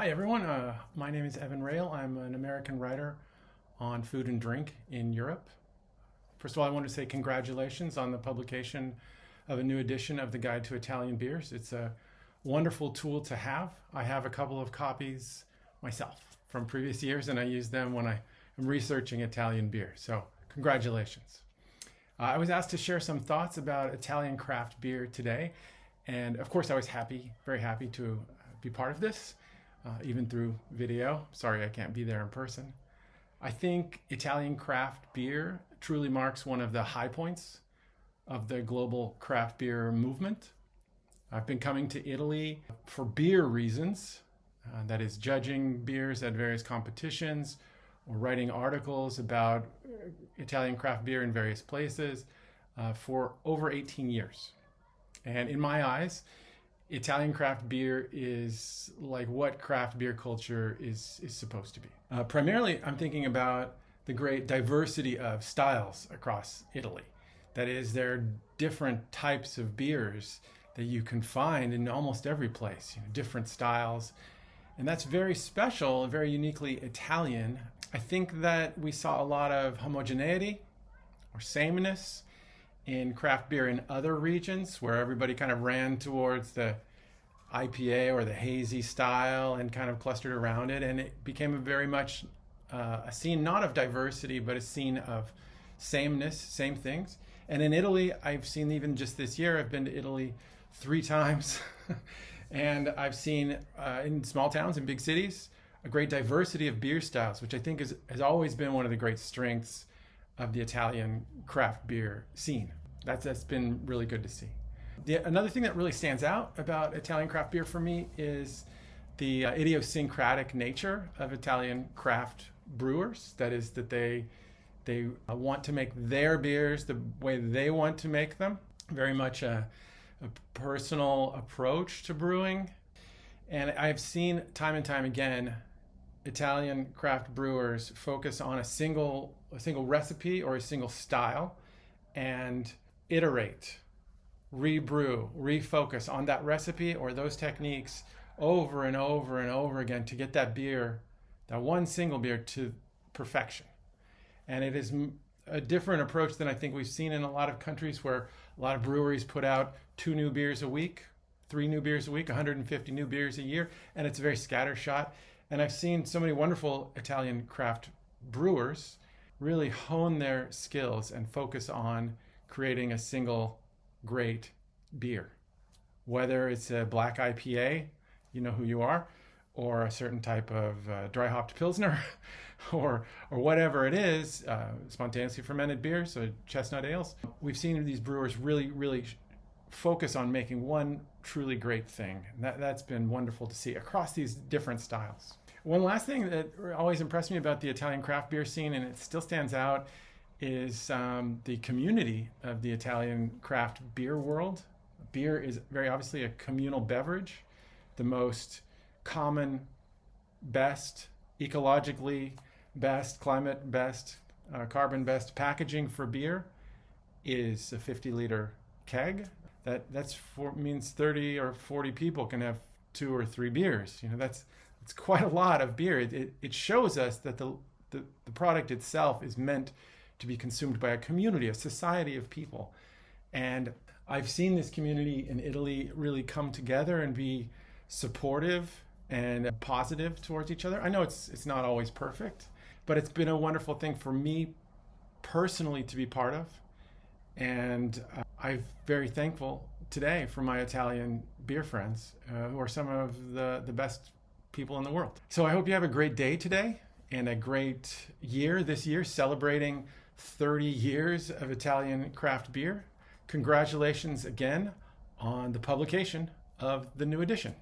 Hi everyone, my name is Evan Rail. I'm an American writer on food and drink in Europe. First of all, I want to say congratulations on the publication of a new edition of the Guide to Italian Beers. It's a wonderful tool to have. I have a couple of copies myself from previous years and I use them when I am researching Italian beer. So congratulations. I was asked to share some thoughts about Italian craft beer today. And of course I was very happy to be part of this. Even through video. Sorry I can't be there in person. I think Italian craft beer truly marks one of the high points of the global craft beer movement. I've been coming to Italy for beer reasons, that is judging beers at various competitions or writing articles about Italian craft beer in various places for over 18 years. And in my eyes, Italian craft beer is like what craft beer culture is supposed to be. Primarily, I'm thinking about the great diversity of styles across Italy. That is, there are different types of beers that you can find in almost every place, different styles. And that's very special and very uniquely Italian. I think that we saw a lot of homogeneity or sameness in craft beer in other regions where everybody kind of ran towards the IPA or the hazy style and kind of clustered around it, and it became a very much a scene not of diversity but a scene of sameness, same things. And in Italy, I've seen, even just this year, I've been to Italy 3 times and I've seen in small towns and big cities a great diversity of beer styles, which I think has always been one of the great strengths of the Italian craft beer scene. That's been really good to see. Another thing that really stands out about Italian craft beer for me is the idiosyncratic nature of Italian craft brewers. That is, that they want to make their beers the way they want to make them. Very much a personal approach to brewing. And I've seen time and time again Italian craft brewers focus on a single recipe or a single style and iterate, rebrew, refocus on that recipe or those techniques over and over and over again to get that beer, that one single beer, to perfection. And it is a different approach than I think we've seen in a lot of countries where a lot of breweries put out 2 new beers a week, 3 new beers a week, 150 new beers a year, and it's very scattershot. And I've seen so many wonderful Italian craft brewers really hone their skills and focus on creating a single great beer. Whether it's a black IPA, you know who you are, or a certain type of dry hopped Pilsner, or whatever it is, spontaneously fermented beers, so chestnut ales. We've seen these brewers really focus on making one truly great thing. That's been wonderful to see across these different styles. One last thing that always impressed me about the Italian craft beer scene, and it still stands out, is the community of the Italian craft beer world. Beer is very obviously a communal beverage. The most common, best, ecologically best, climate best, carbon best packaging for beer is a 50-liter keg. That's means 30 or 40 people can have 2 or 3 beers. That's quite a lot of beer. It shows us that the product itself is meant to be consumed by a community, a society of people. And I've seen this community in Italy really come together and be supportive and positive towards each other. I know it's not always perfect, but it's been a wonderful thing for me personally to be part of. And I'm very thankful today for my Italian beer friends, who are some of the best people in the world. So I hope you have a great day today and a great year this year, celebrating 30 years of Italian craft beer. Congratulations again on the publication of the new edition.